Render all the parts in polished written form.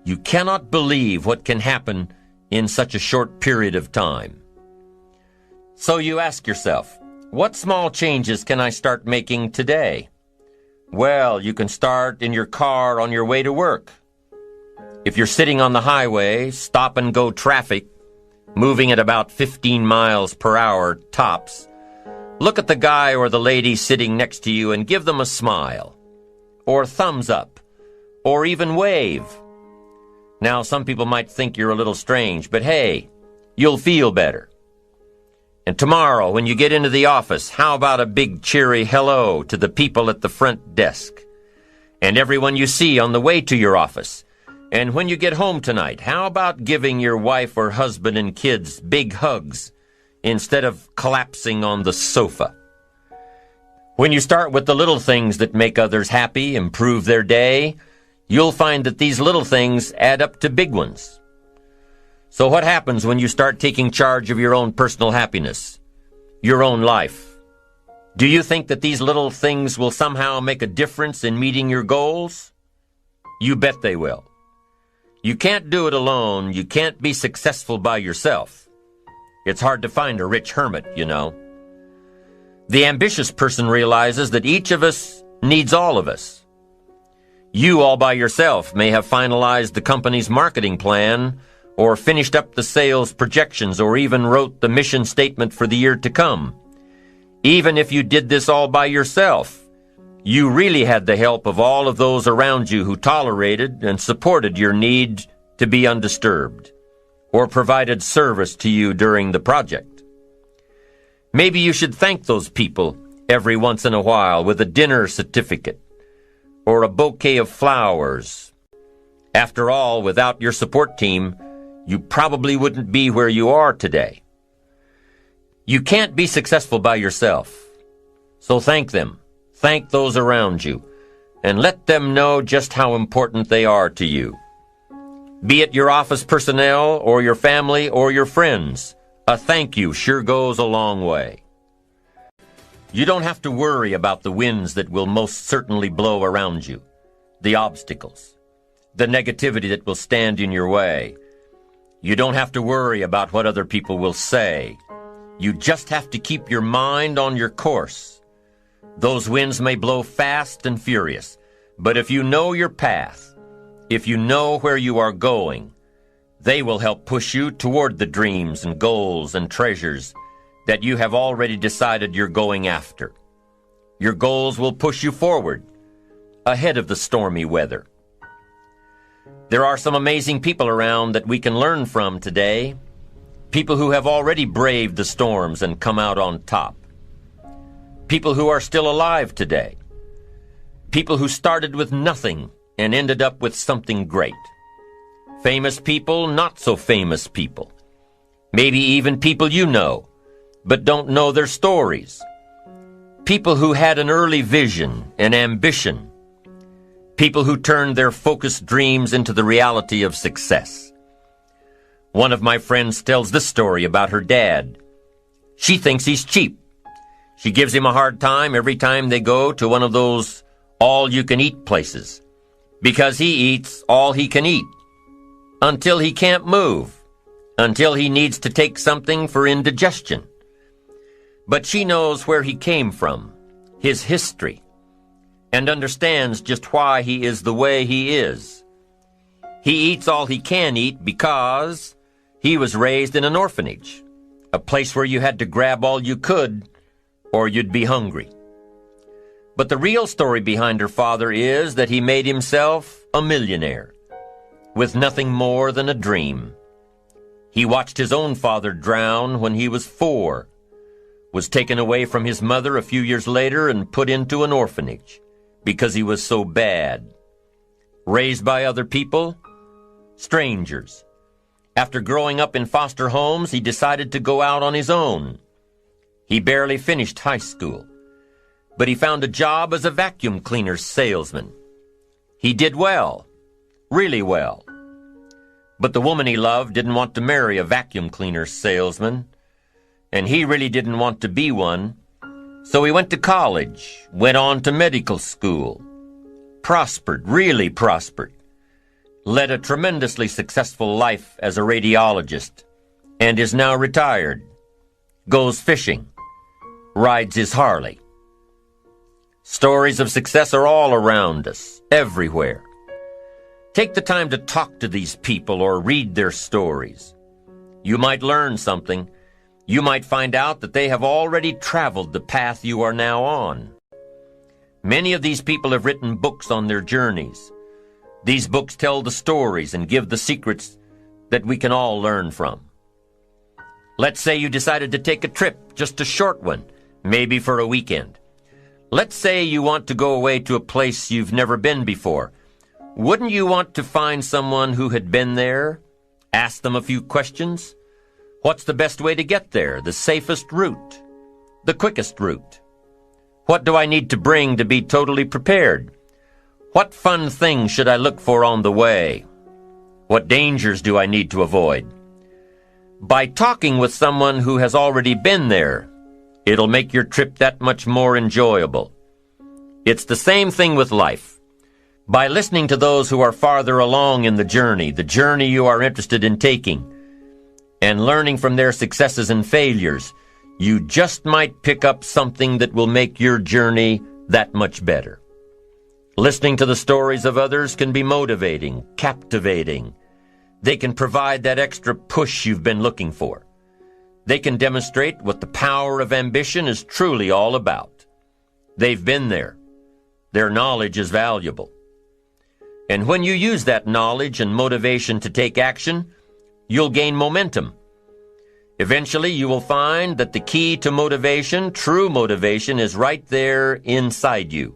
You cannot believe what can happen in such a short period of time. So you ask yourself, what small changes can I start making today? Well, you can start in your car on your way to work. If you're sitting on the highway, stop-and-go traffic, moving at about 15 miles per hour tops, look at the guy or the lady sitting next to you and give them a smile, or thumbs up, or even wave. Now, some people might think you're a little strange, but hey, you'll feel better. And tomorrow, when you get into the office, how about a big cheery hello to the people at the front desk? And everyone you see on the way to your office. And when you get home tonight, how about giving your wife or husband and kids big hugs instead of collapsing on the sofa? When you start with the little things that make others happy, improve their day, you'll find that these little things add up to big ones. So what happens when you start taking charge of your own personal happiness, your own life? Do you think that these little things will somehow make a difference in meeting your goals? You bet they will. You can't do it alone. You can't be successful by yourself. It's hard to find a rich hermit, you know. The ambitious person realizes that each of us needs all of us. You all by yourself may have finalized the company's marketing plan, or finished up the sales projections, or even wrote the mission statement for the year to come. Even if you did this all by yourself, you really had the help of all of those around you who tolerated and supported your need to be undisturbed, or provided service to you during the project. Maybe you should thank those people every once in a while with a dinner certificate, or a bouquet of flowers. After all, without your support team, you probably wouldn't be where you are today. You can't be successful by yourself. So thank them. Thank those around you. And let them know just how important they are to you. Be it your office personnel or your family or your friends, a thank you sure goes a long way. You don't have to worry about the winds that will most certainly blow around you, the obstacles, the negativity that will stand in your way. You don't have to worry about what other people will say. You just have to keep your mind on your course. Those winds may blow fast and furious, but if you know your path, if you know where you are going, they will help push you toward the dreams and goals and treasures that you have already decided you're going after. Your goals will push you forward, ahead of the stormy weather. There are some amazing people around that we can learn from today, people who have already braved the storms and come out on top, people who are still alive today, people who started with nothing and ended up with something great, famous people, not so famous people, maybe even people you know, but don't know their stories. People who had an early vision and ambition. People who turned their focused dreams into the reality of success. One of my friends tells this story about her dad. She thinks he's cheap. She gives him a hard time every time they go to one of those all-you-can-eat places, because he eats all he can eat, until he can't move, until he needs to take something for indigestion. But she knows where he came from, his history, and understands just why he is the way he is. He eats all he can eat because he was raised in an orphanage, a place where you had to grab all you could or you'd be hungry. But the real story behind her father is that he made himself a millionaire with nothing more than a dream. He watched his own father drown when he was 4, was taken away from his mother a few years later and put into an orphanage because he was so bad. Raised by other people, strangers. After growing up in foster homes, he decided to go out on his own. He barely finished high school, but he found a job as a vacuum cleaner salesman. He did well, really well. But the woman he loved didn't want to marry a vacuum cleaner salesman, and he really didn't want to be one, so he went to college, went on to medical school, prospered, really prospered, led a tremendously successful life as a radiologist, and is now retired, goes fishing, rides his Harley. Stories of success are all around us, everywhere. Take the time to talk to these people or read their stories. You might learn something. You might find out that they have already traveled the path you are now on. Many of these people have written books on their journeys. These books tell the stories and give the secrets that we can all learn from. Let's say you decided to take a trip, just a short one, maybe for a weekend. Let's say you want to go away to a place you've never been before. Wouldn't you want to find someone who had been there? Ask them a few questions? What's the best way to get there? The safest route? The quickest route? What do I need to bring to be totally prepared? What fun things should I look for on the way? What dangers do I need to avoid? By talking with someone who has already been there, it'll make your trip that much more enjoyable. It's the same thing with life. By listening to those who are farther along in the journey you are interested in taking, and learning from their successes and failures, you just might pick up something that will make your journey that much better. Listening to the stories of others can be motivating, captivating. They can provide that extra push you've been looking for. They can demonstrate what the power of ambition is truly all about. They've been there. Their knowledge is valuable. And when you use that knowledge and motivation to take action, you'll gain momentum. Eventually, you will find that the key to motivation, true motivation, is right there inside you.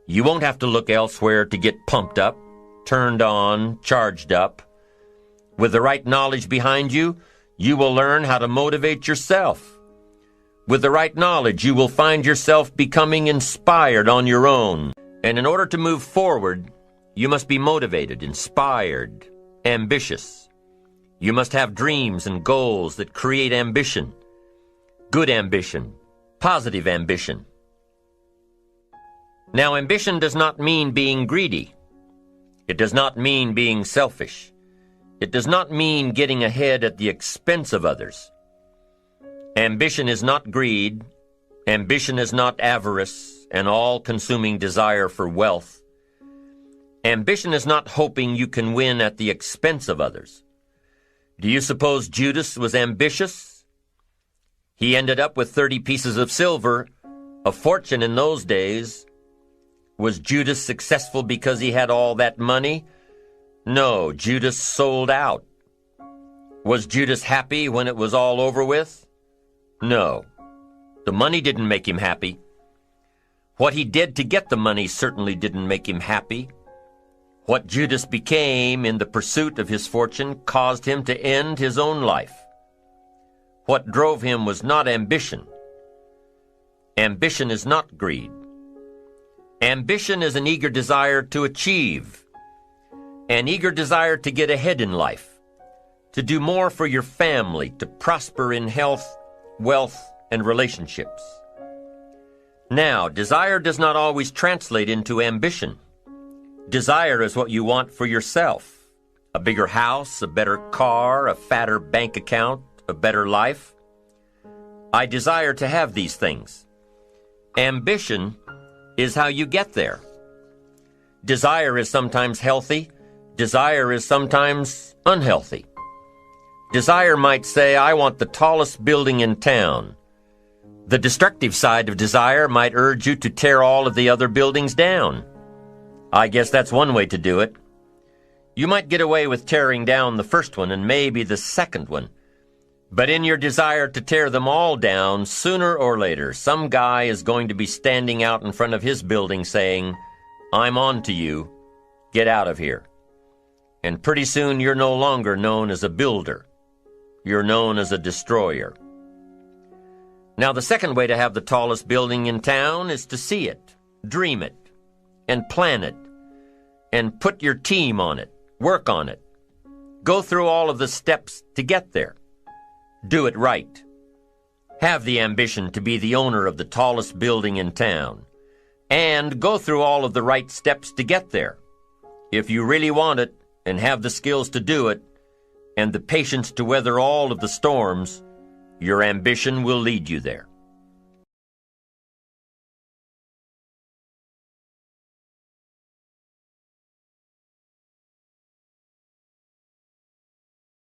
You won't have to look elsewhere to get pumped up, turned on, charged up. With the right knowledge behind you, you will learn how to motivate yourself. With the right knowledge, you will find yourself becoming inspired on your own. And in order to move forward, you must be motivated, inspired, ambitious. You must have dreams and goals that create ambition. Good ambition, positive ambition. Now, ambition does not mean being greedy. It does not mean being selfish. It does not mean getting ahead at the expense of others. Ambition is not greed. Ambition is not avarice, an all-consuming desire for wealth. Ambition is not hoping you can win at the expense of others. Do you suppose Judas was ambitious? He ended up with 30 pieces of silver, a fortune in those days. Was Judas successful because he had all that money? No, Judas sold out. Was Judas happy when it was all over with? No. The money didn't make him happy. What he did to get the money certainly didn't make him happy. What Judas became in the pursuit of his fortune caused him to end his own life. What drove him was not ambition. Ambition is not greed. Ambition is an eager desire to achieve, an eager desire to get ahead in life, to do more for your family, to prosper in health, wealth, and relationships. Now, desire does not always translate into ambition. Desire is what you want for yourself. A bigger house, a better car, a fatter bank account, a better life. I desire to have these things. Ambition is how you get there. Desire is sometimes healthy. Desire is sometimes unhealthy. Desire might say, I want the tallest building in town. The destructive side of desire might urge you to tear all of the other buildings down. I guess that's one way to do it. You might get away with tearing down the first one and maybe the second one. But in your desire to tear them all down, sooner or later, some guy is going to be standing out in front of his building saying, I'm on to you. Get out of here. And pretty soon you're no longer known as a builder. You're known as a destroyer. Now, the second way to have the tallest building in town is to see it, dream it, and plan it, and put your team on it, work on it. Go through all of the steps to get there. Do it right. Have the ambition to be the owner of the tallest building in town. And go through all of the right steps to get there. If you really want it, and have the skills to do it, and the patience to weather all of the storms, your ambition will lead you there.